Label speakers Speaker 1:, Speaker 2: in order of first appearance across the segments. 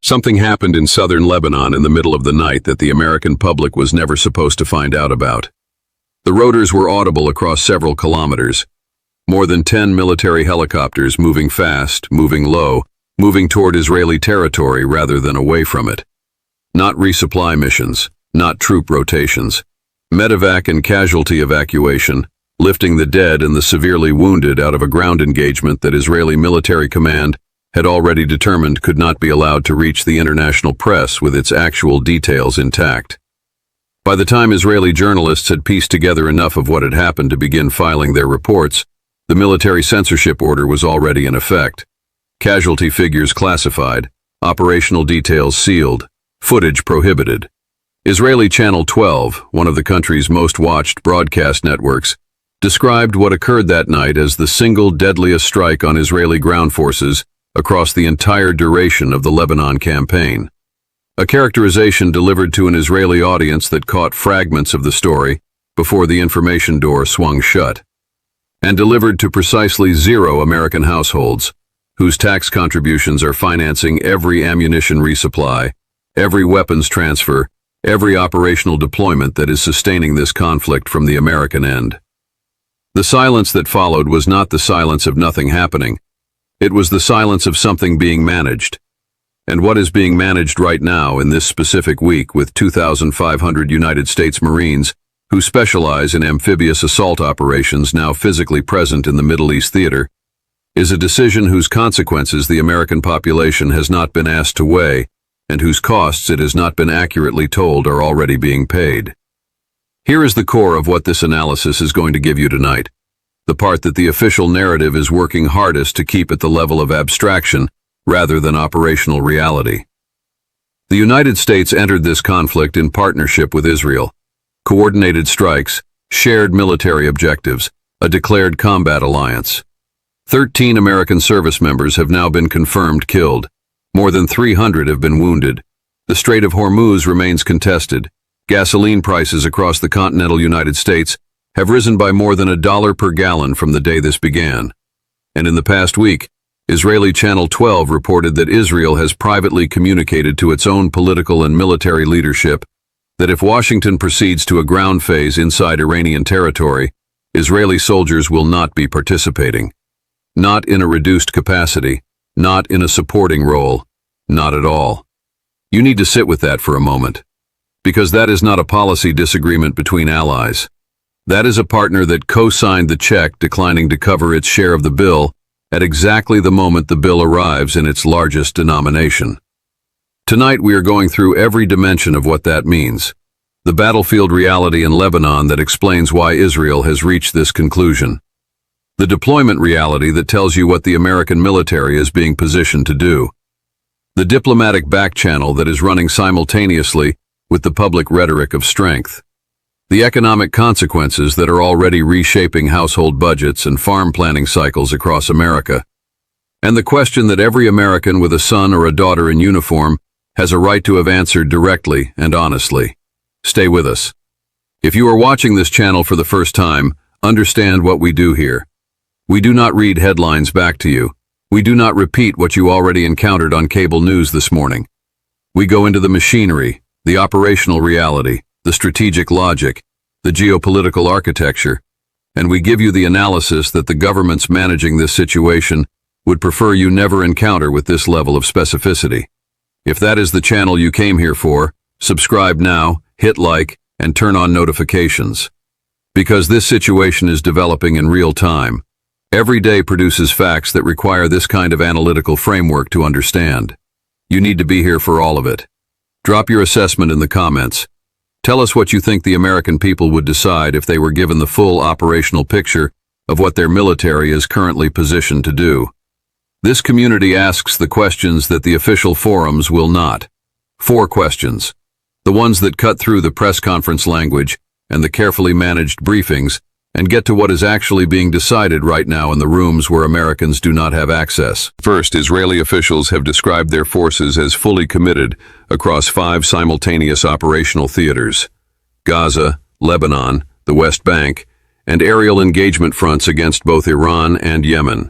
Speaker 1: Something happened in southern Lebanon in the middle of the night that the American public was never supposed to find out about. The rotors were audible across several kilometers. More than 10 military helicopters moving fast, moving low, moving toward Israeli territory rather than away from it. Not resupply missions, not troop rotations. Medevac and casualty evacuation, lifting the dead and the severely wounded out of a ground engagement that Israeli military command had already determined could not be allowed to reach the international press with its actual details intact. By the time Israeli journalists had pieced together enough of what had happened to begin filing their reports, the military censorship order was already in effect. Casualty figures classified, operational details sealed, footage prohibited. Israeli Channel 12, one of the country's most watched broadcast networks, described what occurred that night as the single deadliest strike on Israeli ground forces across the entire duration of the Lebanon campaign. A characterization delivered to an Israeli audience that caught fragments of the story before the information door swung shut, and delivered to precisely 0 American households, whose tax contributions are financing every ammunition resupply, every weapons transfer, every operational deployment that is sustaining this conflict from the American end. The silence that followed was not the silence of nothing happening. It was the silence of something being managed. And what is being managed right now in this specific week with 2,500 United States Marines who specialize in amphibious assault operations now physically present in the Middle East theater, is a decision whose consequences the American population has not been asked to weigh and whose costs it has not been accurately told are already being paid. Here is the core of what this analysis is going to give you tonight. The part that the official narrative is working hardest to keep at the level of abstraction rather than operational reality. The United States entered this conflict in partnership with Israel. Coordinated strikes, shared military objectives, a declared combat alliance. 13 American service members have now been confirmed killed. More than 300 have been wounded. The Strait of Hormuz remains contested. Gasoline prices across the continental United States have risen by more than $1 per gallon from the day this began. And in the past week, Israeli Channel 12 reported that Israel has privately communicated to its own political and military leadership that if Washington proceeds to a ground phase inside Iranian territory, Israeli soldiers will not be participating. Not in a reduced capacity, not in a supporting role, not at all. You need to sit with that for a moment, because that is not a policy disagreement between allies. That is a partner that co-signed the check declining to cover its share of the bill at exactly the moment the bill arrives in its largest denomination. Tonight we are going through every dimension of what that means, the battlefield reality in Lebanon that explains why Israel has reached this conclusion, the deployment reality that tells you what the American military is being positioned to do, the diplomatic back channel that is running simultaneously with the public rhetoric of strength, the economic consequences that are already reshaping household budgets and farm planning cycles across America, and the question that every American with a son or a daughter in uniform has a right to have answered directly and honestly. Stay with us. If you are watching this channel for the first time, understand what we do here. We do not read headlines back to you. We do not repeat what you already encountered on cable news this morning. We go into the machinery, the operational reality, the strategic logic, the geopolitical architecture, and we give you the analysis that the governments managing this situation would prefer you never encounter with this level of specificity. If that is the channel you came here for, subscribe now, hit like, and turn on notifications. Because this situation is developing in real time. Every day produces facts that require this kind of analytical framework to understand. You need to be here for all of it. Drop your assessment in the comments. Tell us what you think the American people would decide if they were given the full operational picture of what their military is currently positioned to do. This community asks the questions that the official forums will not. 4 questions. The ones that cut through the press conference language and the carefully managed briefings and get to what is actually being decided right now in the rooms where Americans do not have access. First, Israeli officials have described their forces as fully committed across 5 simultaneous operational theaters: Gaza, Lebanon, the West Bank, and aerial engagement fronts against both Iran and Yemen.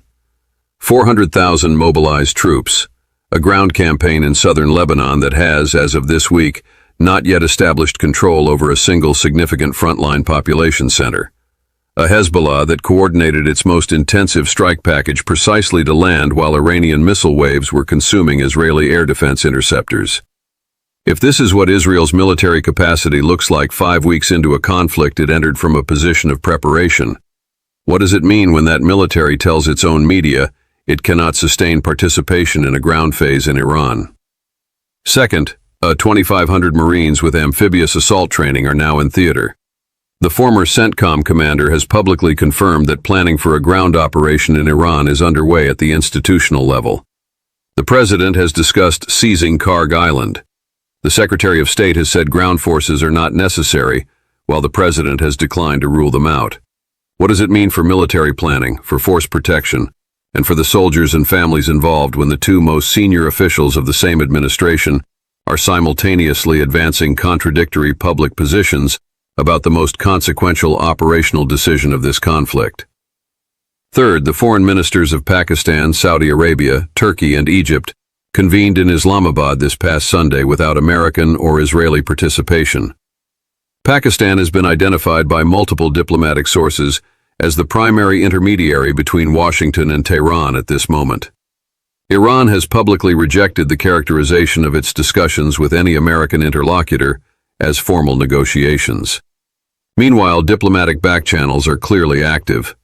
Speaker 1: 400,000 mobilized troops, a ground campaign in southern Lebanon that has, as of this week, not yet established control over a single significant frontline population center. A Hezbollah that coordinated its most intensive strike package precisely to land while Iranian missile waves were consuming Israeli air defense interceptors. If this is what Israel's military capacity looks like 5 weeks into a conflict it entered from a position of preparation, what does it mean when that military tells its own media it cannot sustain participation in a ground phase in Iran? Second, 2,500 Marines with amphibious assault training are now in theater. The former CENTCOM commander has publicly confirmed that planning for a ground operation in Iran is underway at the institutional level. The president has discussed seizing Karg Island. The Secretary of State has said ground forces are not necessary, while the president has declined to rule them out. What does it mean for military planning, for force protection, and for the soldiers and families involved when the two most senior officials of the same administration are simultaneously advancing contradictory public positions about the most consequential operational decision of this conflict? Third, the foreign ministers of Pakistan, Saudi Arabia, Turkey, and Egypt convened in Islamabad this past Sunday without American or Israeli participation. Pakistan has been identified by multiple diplomatic sources as the primary intermediary between Washington and Tehran at this moment. Iran has publicly rejected the characterization of its discussions with any American interlocutor as formal negotiations. Meanwhile, diplomatic backchannels are clearly active.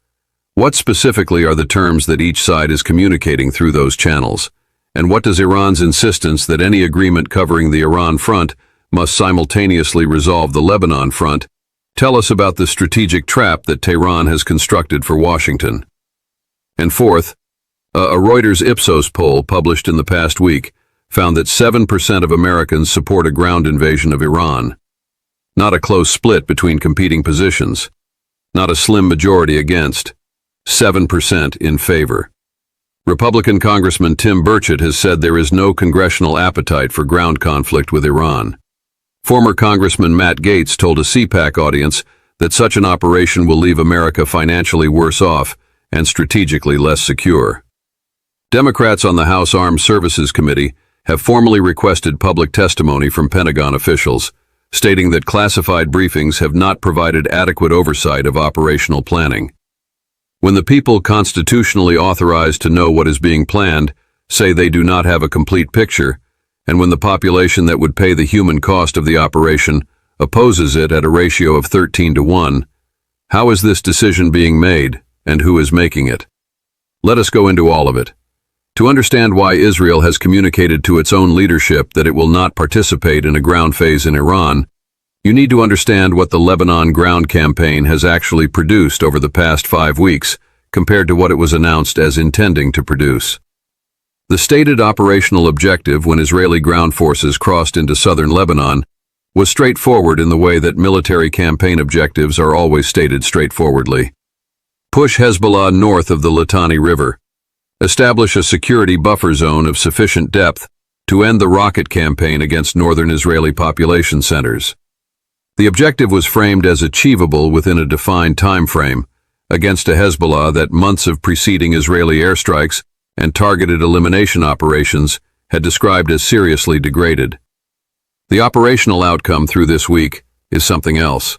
Speaker 1: What specifically are the terms that each side is communicating through those channels? And what does Iran's insistence that any agreement covering the Iran front must simultaneously resolve the Lebanon front tell us about the strategic trap that Tehran has constructed for Washington? And fourth, a Reuters Ipsos poll published in the past week found that 7% of Americans support a ground invasion of Iran. Not a close split between competing positions. Not a slim majority against. 7% in favor. Republican Congressman Tim Burchett has said there is no congressional appetite for ground conflict with Iran. Former Congressman Matt Gaetz told a CPAC audience that such an operation will leave America financially worse off and strategically less secure. Democrats on the House Armed Services Committee have formally requested public testimony from Pentagon officials, stating that classified briefings have not provided adequate oversight of operational planning. When the people constitutionally authorized to know what is being planned say they do not have a complete picture, and when the population that would pay the human cost of the operation opposes it at a ratio of 13-1, how is this decision being made, and who is making it? Let us go into all of it. To understand why Israel has communicated to its own leadership that it will not participate in a ground phase in Iran, you need to understand what the Lebanon ground campaign has actually produced over the past 5 weeks compared to what it was announced as intending to produce. The stated operational objective when Israeli ground forces crossed into southern Lebanon was straightforward in the way that military campaign objectives are always stated straightforwardly. Push Hezbollah north of the Litani River. Establish a security buffer zone of sufficient depth to end the rocket campaign against northern Israeli population centers. The objective was framed as achievable within a defined time frame against a Hezbollah that months of preceding Israeli airstrikes and targeted elimination operations had described as seriously degraded. The operational outcome through this week is something else.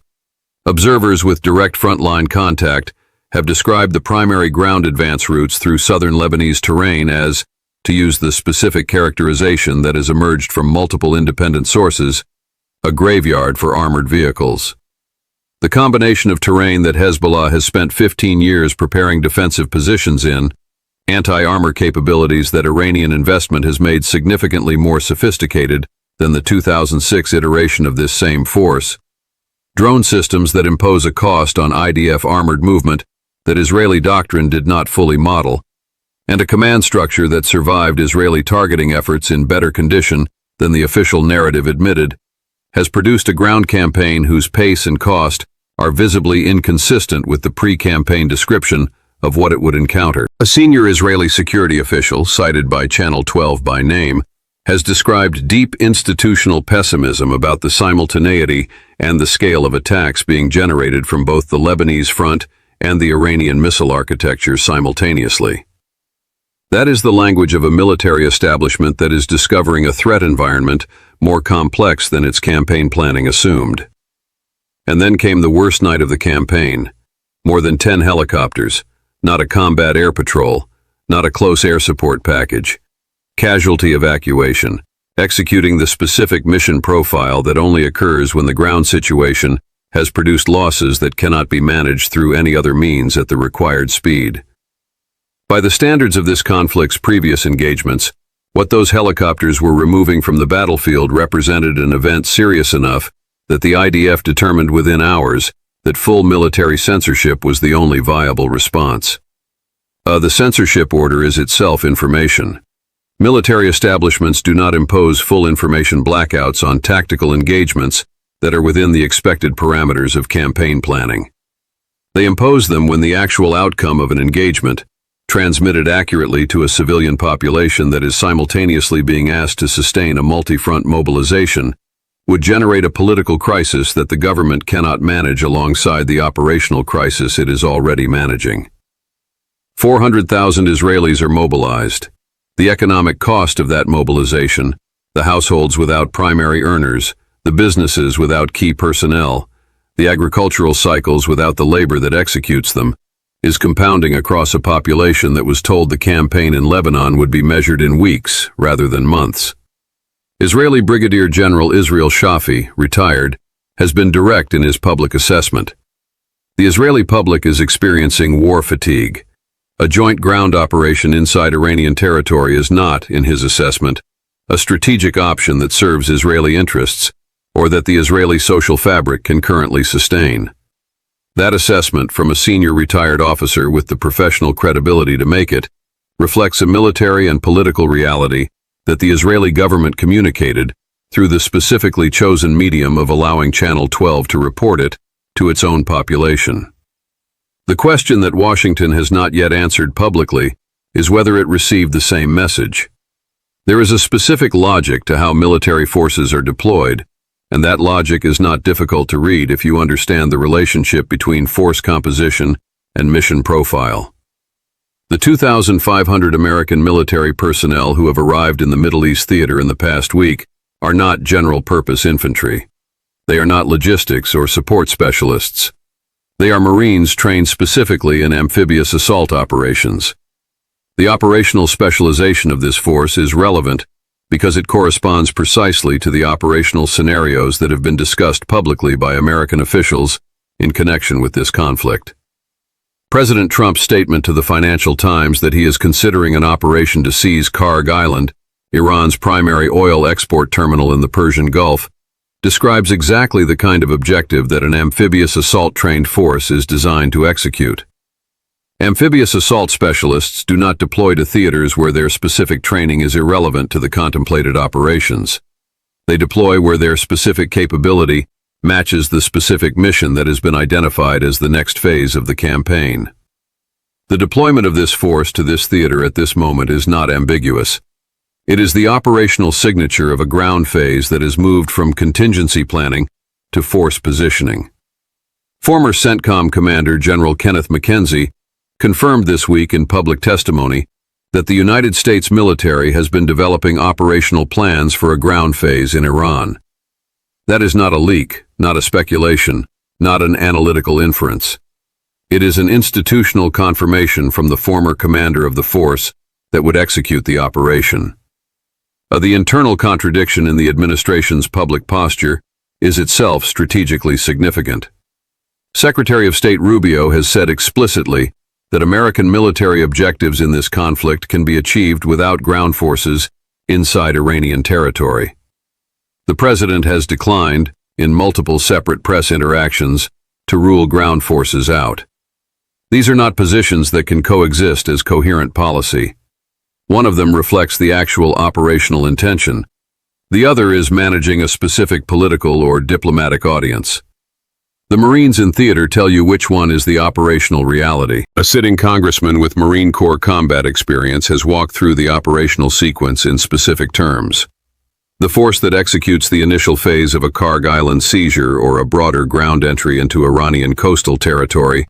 Speaker 1: Observers with direct frontline contact have described the primary ground advance routes through southern Lebanese terrain as, to use the specific characterization that has emerged from multiple independent sources, a graveyard for armored vehicles. The combination of terrain that Hezbollah has spent 15 years preparing defensive positions in, anti-armor capabilities that Iranian investment has made significantly more sophisticated than the 2006 iteration of this same force, drone systems that impose a cost on IDF armored movement that Israeli doctrine did not fully model, and a command structure that survived Israeli targeting efforts in better condition than the official narrative admitted, has produced a ground campaign whose pace and cost are visibly inconsistent with the pre-campaign description of what it would encounter. A senior Israeli security official, cited by Channel 12 by name, has described deep institutional pessimism about the simultaneity and the scale of attacks being generated from both the Lebanese front and the Iranian missile architecture simultaneously. That is the language of a military establishment that is discovering a threat environment more complex than its campaign planning assumed. And then came the worst night of the campaign. More than 10 helicopters, not a combat air patrol, not a close air support package. Casualty evacuation, executing the specific mission profile that only occurs when the ground situation has produced losses that cannot be managed through any other means at the required speed. By the standards of this conflict's previous engagements, what those helicopters were removing from the battlefield represented an event serious enough that the IDF determined within hours that full military censorship was the only viable response. The censorship order is itself information. Military establishments do not impose full information blackouts on tactical engagements that are within the expected parameters of campaign planning. They impose them when the actual outcome of an engagement, transmitted accurately to a civilian population that is simultaneously being asked to sustain a multi-front mobilization, would generate a political crisis that the government cannot manage alongside the operational crisis it is already managing. 400,000 Israelis are mobilized. The economic cost of that mobilization, the households without primary earners, the businesses without key personnel, the agricultural cycles without the labor that executes them, is compounding across a population that was told the campaign in Lebanon would be measured in weeks rather than months. Israeli Brigadier General Israel Shafi, retired, has been direct in his public assessment. The Israeli public is experiencing war fatigue. A joint ground operation inside Iranian territory is not, in his assessment, a strategic option that serves Israeli interests or that the Israeli social fabric can currently sustain. That assessment from a senior retired officer with the professional credibility to make it reflects a military and political reality that the Israeli government communicated through the specifically chosen medium of allowing Channel 12 to report it to its own population. The question that Washington has not yet answered publicly is whether it received the same message. There is a specific logic to how military forces are deployed, and that logic is not difficult to read if you understand the relationship between force composition and mission profile. The 2,500 American military personnel who have arrived in the Middle East theater in the past week are not general-purpose infantry. They are not logistics or support specialists. They are Marines trained specifically in amphibious assault operations. The operational specialization of this force is relevant because it corresponds precisely to the operational scenarios that have been discussed publicly by American officials in connection with this conflict. President Trump's statement to the Financial Times that he is considering an operation to seize Karg Island, Iran's primary oil export terminal in the Persian Gulf, describes exactly the kind of objective that an amphibious assault-trained force is designed to execute. Amphibious assault specialists do not deploy to theaters where their specific training is irrelevant to the contemplated operations. They deploy where their specific capability matches the specific mission that has been identified as the next phase of the campaign. The deployment of this force to this theater at this moment is not ambiguous. It is the operational signature of a ground phase that has moved from contingency planning to force positioning. Former CENTCOM Commander General Kenneth McKenzie confirmed this week in public testimony that the United States military has been developing operational plans for a ground phase in Iran. That is not a leak, not a speculation, not an analytical inference. It is an institutional confirmation from the former commander of the force that would execute the operation. The internal contradiction in the administration's public posture is itself strategically significant. Secretary of State Rubio has said explicitly that American military objectives in this conflict can be achieved without ground forces inside Iranian territory. The president has declined, in multiple separate press interactions, to rule ground forces out. These are not positions that can coexist as coherent policy. One of them reflects the actual operational intention. The other is managing a specific political or diplomatic audience. The Marines in theater tell you which one is the operational reality. A sitting congressman with Marine Corps combat experience has walked through the operational sequence in specific terms. The force that executes the initial phase of a Karg Island seizure or a broader ground entry into Iranian coastal territory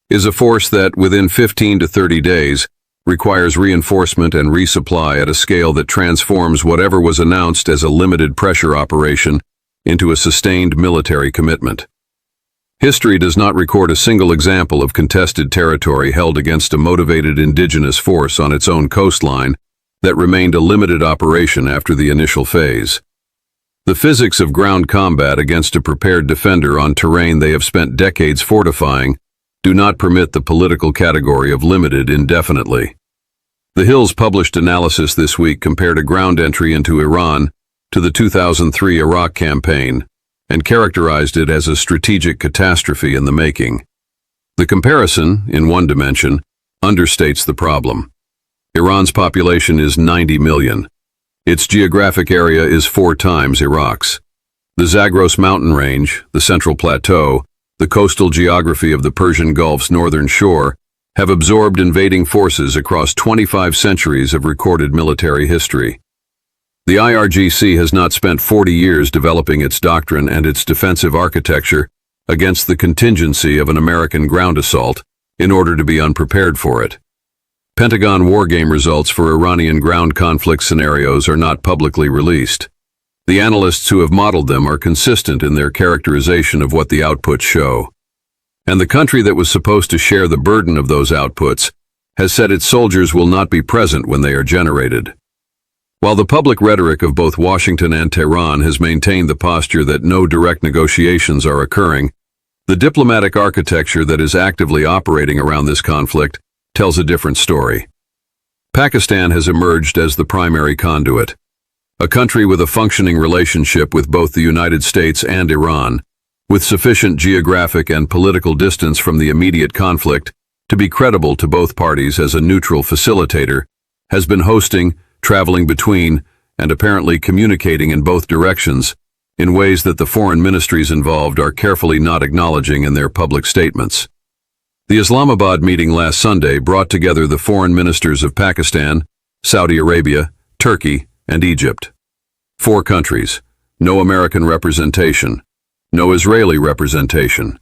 Speaker 1: is a force that, within 15 to 30 days, requires reinforcement and resupply at a scale that transforms whatever was announced as a limited pressure operation into a sustained military commitment. History does not record a single example of contested territory held against a motivated indigenous force on its own coastline that remained a limited operation after the initial phase. The physics of ground combat against a prepared defender on terrain they have spent decades fortifying do not permit the political category of limited indefinitely. The Hill's published analysis this week compared a ground entry into Iran to the 2003 Iraq campaign and characterized it as a strategic catastrophe in the making. The comparison, in one dimension, understates the problem. Iran's population is 90 million. Its geographic area is 4 times Iraq's. The Zagros mountain range, the Central Plateau, the coastal geography of the Persian Gulf's northern shore have absorbed invading forces across 25 centuries of recorded military history. The IRGC has not spent 40 years developing its doctrine and its defensive architecture against the contingency of an American ground assault in order to be unprepared for it. Pentagon wargame results for Iranian ground conflict scenarios are not publicly released. The analysts who have modeled them are consistent in their characterization of what the outputs show. And the country that was supposed to share the burden of those outputs has said its soldiers will not be present when they are generated. While the public rhetoric of both Washington and Tehran has maintained the posture that no direct negotiations are occurring, the diplomatic architecture that is actively operating around this conflict tells a different story. Pakistan has emerged as the primary conduit. A country with a functioning relationship with both the United States and Iran, with sufficient geographic and political distance from the immediate conflict to be credible to both parties as a neutral facilitator, has been hosting, traveling between, and apparently communicating in both directions in ways that the foreign ministries involved are carefully not acknowledging in their public statements. The Islamabad meeting last Sunday brought together the foreign ministers of Pakistan, Saudi Arabia, Turkey, and Egypt. 4 countries, no American representation, no Israeli representation.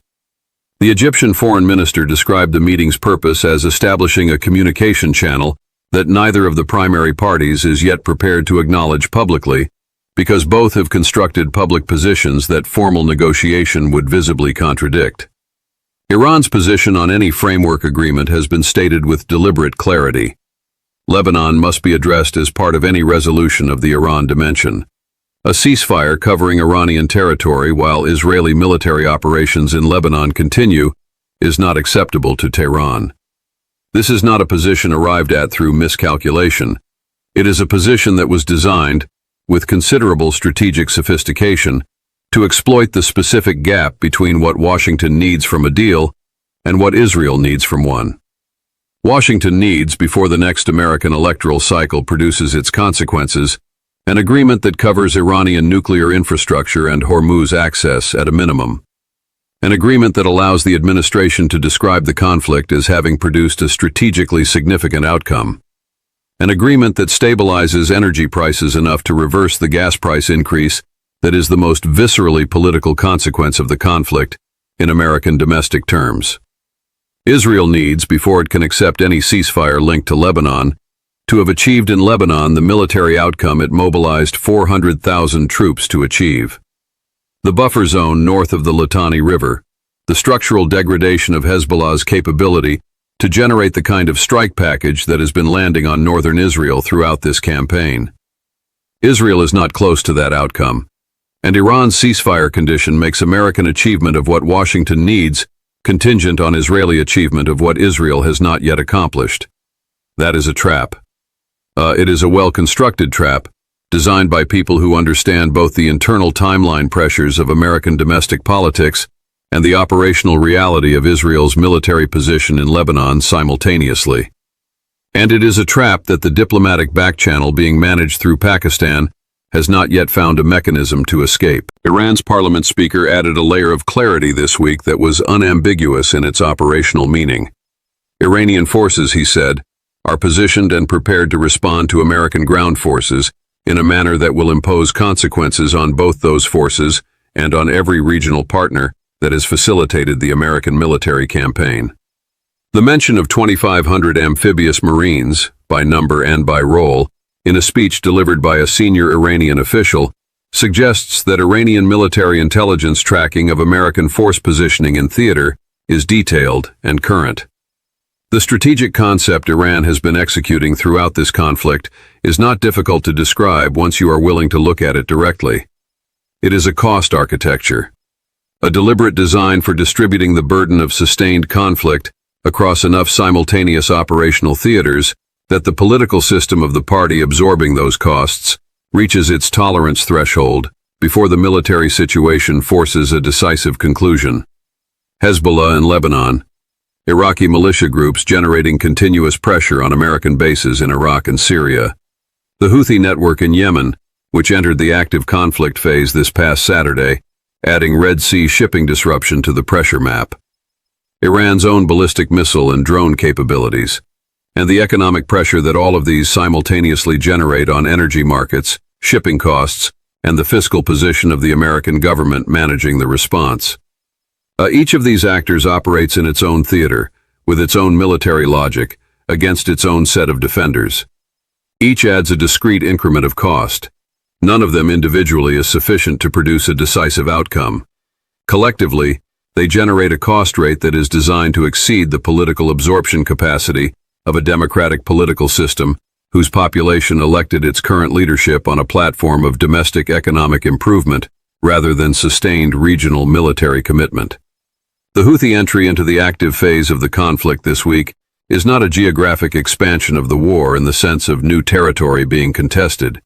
Speaker 1: The Egyptian foreign minister described the meeting's purpose as establishing a communication channel that neither of the primary parties is yet prepared to acknowledge publicly, because both have constructed public positions that formal negotiation would visibly contradict. Iran's position on any framework agreement has been stated with deliberate clarity. Lebanon must be addressed as part of any resolution of the Iran dimension. A ceasefire covering Iranian territory while Israeli military operations in Lebanon continue is not acceptable to Tehran. This is not a position arrived at through miscalculation. It is a position that was designed, with considerable strategic sophistication, to exploit the specific gap between what Washington needs from a deal and what Israel needs from one. Washington needs, before the next American electoral cycle produces its consequences, an agreement that covers Iranian nuclear infrastructure and Hormuz access at a minimum. An agreement that allows the administration to describe the conflict as having produced a strategically significant outcome. An agreement that stabilizes energy prices enough to reverse the gas price increase that is the most viscerally political consequence of the conflict in American domestic terms. Israel needs, before it can accept any ceasefire linked to Lebanon, to have achieved in Lebanon the military outcome it mobilized 400,000 troops to achieve. The buffer zone north of the Litani River, the structural degradation of Hezbollah's capability to generate the kind of strike package that has been landing on northern Israel throughout this campaign. Israel is not close to that outcome, and Iran's ceasefire condition makes American achievement of what Washington needs contingent on Israeli achievement of what Israel has not yet accomplished. That is a trap. It is a well-constructed trap, designed by people who understand both the internal timeline pressures of American domestic politics and the operational reality of Israel's military position in Lebanon simultaneously. And it is a trap that the diplomatic backchannel being managed through Pakistan has not yet found a mechanism to escape. Iran's parliament speaker added a layer of clarity this week that was unambiguous in its operational meaning. Iranian forces, he said, are positioned and prepared to respond to American ground forces in a manner that will impose consequences on both those forces and on every regional partner that has facilitated the American military campaign. The mention of 2,500 amphibious Marines, by number and by role, in a speech delivered by a senior Iranian official, suggests that Iranian military intelligence tracking of American force positioning in theater is detailed and current. The strategic concept Iran has been executing throughout this conflict is not difficult to describe once you are willing to look at it directly. It is a cost architecture, a deliberate design for distributing the burden of sustained conflict across enough simultaneous operational theaters that the political system of the party absorbing those costs reaches its tolerance threshold before the military situation forces a decisive conclusion. Hezbollah in Lebanon, Iraqi militia groups generating continuous pressure on American bases in Iraq and Syria. The Houthi network in Yemen, which entered the active conflict phase this past Saturday, adding Red Sea shipping disruption to the pressure map. Iran's own ballistic missile and drone capabilities, and the economic pressure that all of these simultaneously generate on energy markets, shipping costs, and the fiscal position of the American government managing the response. Each of these actors operates in its own theater, with its own military logic, against its own set of defenders. Each adds a discrete increment of cost. None of them individually is sufficient to produce a decisive outcome. Collectively, they generate a cost rate that is designed to exceed the political absorption capacity of a democratic political system whose population elected its current leadership on a platform of domestic economic improvement rather than sustained regional military commitment. The Houthi entry into the active phase of the conflict this week is not a geographic expansion of the war in the sense of new territory being contested.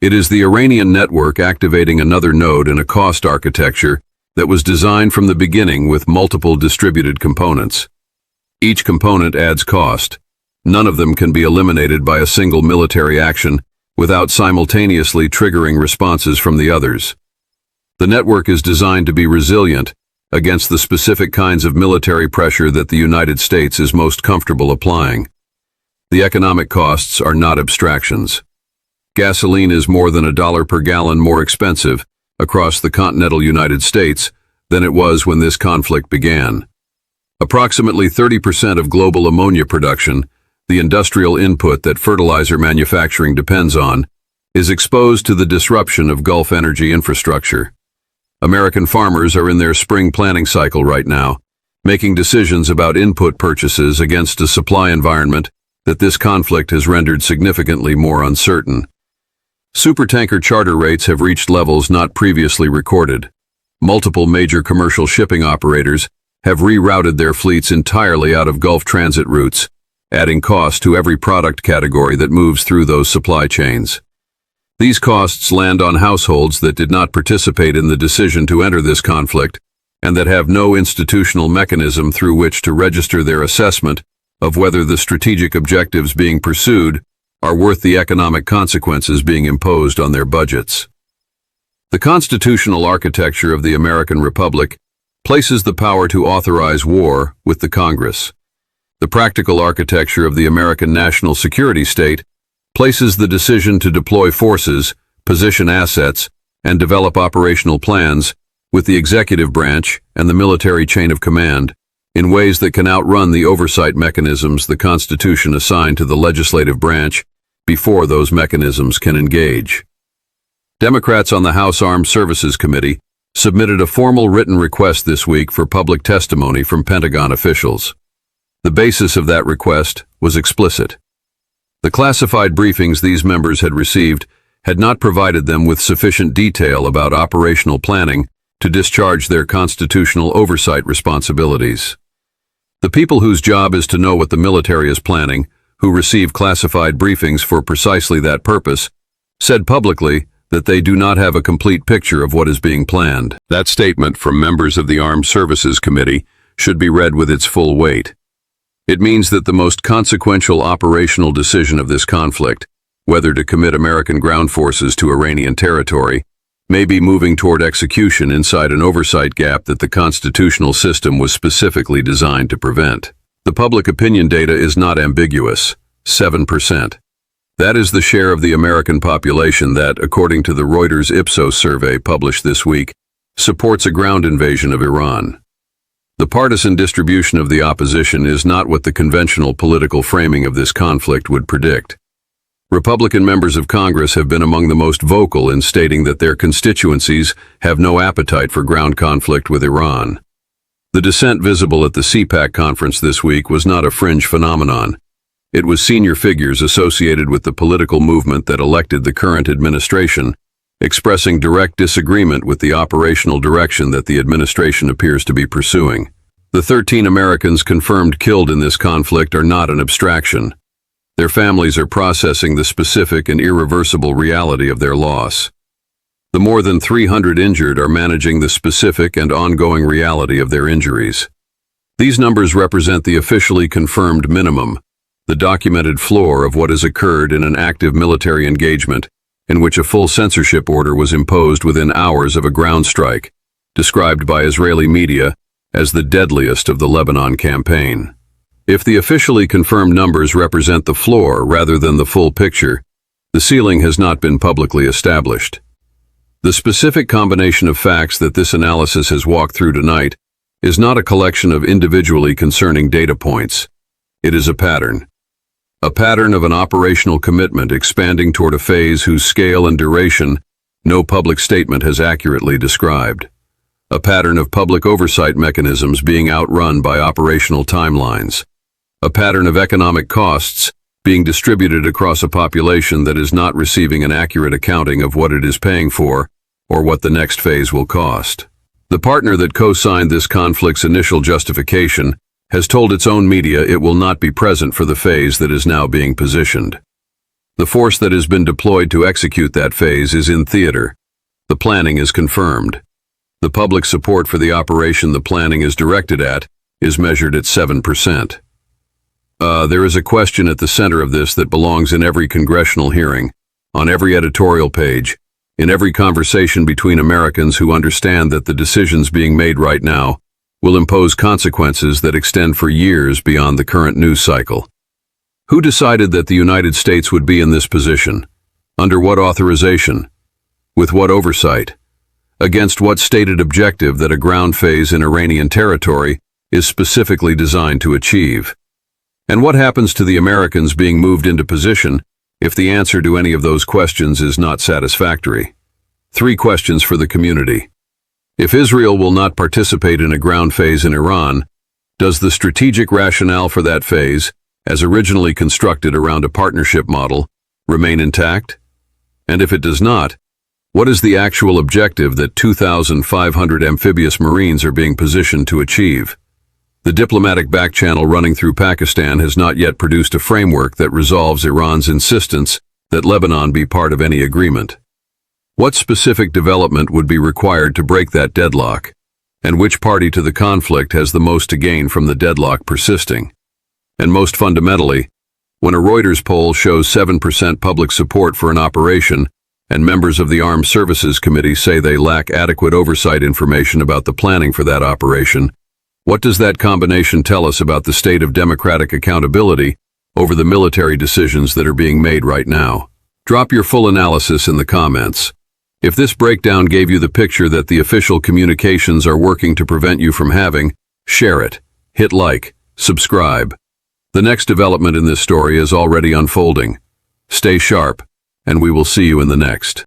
Speaker 1: It is the Iranian network activating another node in a cost architecture that was designed from the beginning with multiple distributed components. Each component adds cost. None of them can be eliminated by a single military action without simultaneously triggering responses from the others. The network is designed to be resilient against the specific kinds of military pressure that the United States is most comfortable applying. The economic costs are not abstractions. Gasoline is more than $1 per gallon more expensive across the continental United States than it was when this conflict began. Approximately 30% of global ammonia production, the industrial input that fertilizer manufacturing depends on, is exposed to the disruption of Gulf energy infrastructure. American farmers are in their spring planting cycle right now, making decisions about input purchases against a supply environment that this conflict has rendered significantly more uncertain. Supertanker charter rates have reached levels not previously recorded. Multiple major commercial shipping operators have rerouted their fleets entirely out of Gulf transit routes, adding cost to every product category that moves through those supply chains. These costs land on households that did not participate in the decision to enter this conflict and that have no institutional mechanism through which to register their assessment of whether the strategic objectives being pursued are worth the economic consequences being imposed on their budgets. The constitutional architecture of the American Republic places the power to authorize war with the Congress. The practical architecture of the American national security state places the decision to deploy forces, position assets, and develop operational plans with the executive branch and the military chain of command in ways that can outrun the oversight mechanisms the Constitution assigned to the legislative branch before those mechanisms can engage. Democrats on the House Armed Services Committee submitted a formal written request this week for public testimony from Pentagon officials. The basis of that request was explicit. The classified briefings these members had received had not provided them with sufficient detail about operational planning to discharge their constitutional oversight responsibilities. The people whose job is to know what the military is planning, who receive classified briefings for precisely that purpose, said publicly that they do not have a complete picture of what is being planned. That statement from members of the Armed Services Committee should be read with its full weight. It means that the most consequential operational decision of this conflict, whether to commit American ground forces to Iranian territory, may be moving toward execution inside an oversight gap that the constitutional system was specifically designed to prevent. The public opinion data is not ambiguous, 7%. That is the share of the American population that, according to the Reuters Ipsos survey published this week, supports a ground invasion of Iran. The partisan distribution of the opposition is not what the conventional political framing of this conflict would predict. Republican members of Congress have been among the most vocal in stating that their constituencies have no appetite for ground conflict with Iran. The dissent visible at the CPAC conference this week was not a fringe phenomenon. It was senior figures associated with the political movement that elected the current administration, expressing direct disagreement with the operational direction that the administration appears to be pursuing. The 13 Americans confirmed killed in this conflict are not an abstraction. Their families are processing the specific and irreversible reality of their loss. The more than 300 injured are managing the specific and ongoing reality of their injuries. These numbers represent the officially confirmed minimum, the documented floor of what has occurred in an active military engagement in which a full censorship order was imposed within hours of a ground strike, described by Israeli media as the deadliest of the Lebanon campaign. If the officially confirmed numbers represent the floor rather than the full picture, the ceiling has not been publicly established. The specific combination of facts that this analysis has walked through tonight is not a collection of individually concerning data points. It is a pattern. A pattern of an operational commitment expanding toward a phase whose scale and duration no public statement has accurately described. A pattern of public oversight mechanisms being outrun by operational timelines. A pattern of economic costs being distributed across a population that is not receiving an accurate accounting of what it is paying for or what the next phase will cost. The partner that co-signed this conflict's initial justification has told its own media it will not be present for the phase that is now being positioned. The force that has been deployed to execute that phase is in theater. The planning is confirmed. The public support for the operation the planning is directed at is measured at 7%. There is a question at the center of this that belongs in every congressional hearing, on every editorial page, in every conversation between Americans who understand that the decisions being made right now will impose consequences that extend for years beyond the current news cycle. Who decided that the United States would be in this position? Under what authorization? With what oversight? Against what stated objective that a ground phase in Iranian territory is specifically designed to achieve? And what happens to the Americans being moved into position if the answer to any of those questions is not satisfactory? 3 questions for the community. If Israel will not participate in a ground phase in Iran, does the strategic rationale for that phase, as originally constructed around a partnership model, remain intact? And if it does not, what is the actual objective that 2,500 amphibious Marines are being positioned to achieve? The diplomatic backchannel running through Pakistan has not yet produced a framework that resolves Iran's insistence that Lebanon be part of any agreement. What specific development would be required to break that deadlock? And which party to the conflict has the most to gain from the deadlock persisting? And most fundamentally, when a Reuters poll shows 7% public support for an operation and members of the Armed Services Committee say they lack adequate oversight information about the planning for that operation, what does that combination tell us about the state of democratic accountability over the military decisions that are being made right now? Drop your full analysis in the comments. If this breakdown gave you the picture that the official communications are working to prevent you from having, share it, hit like, subscribe. The next development in this story is already unfolding. Stay sharp, and we will see you in the next.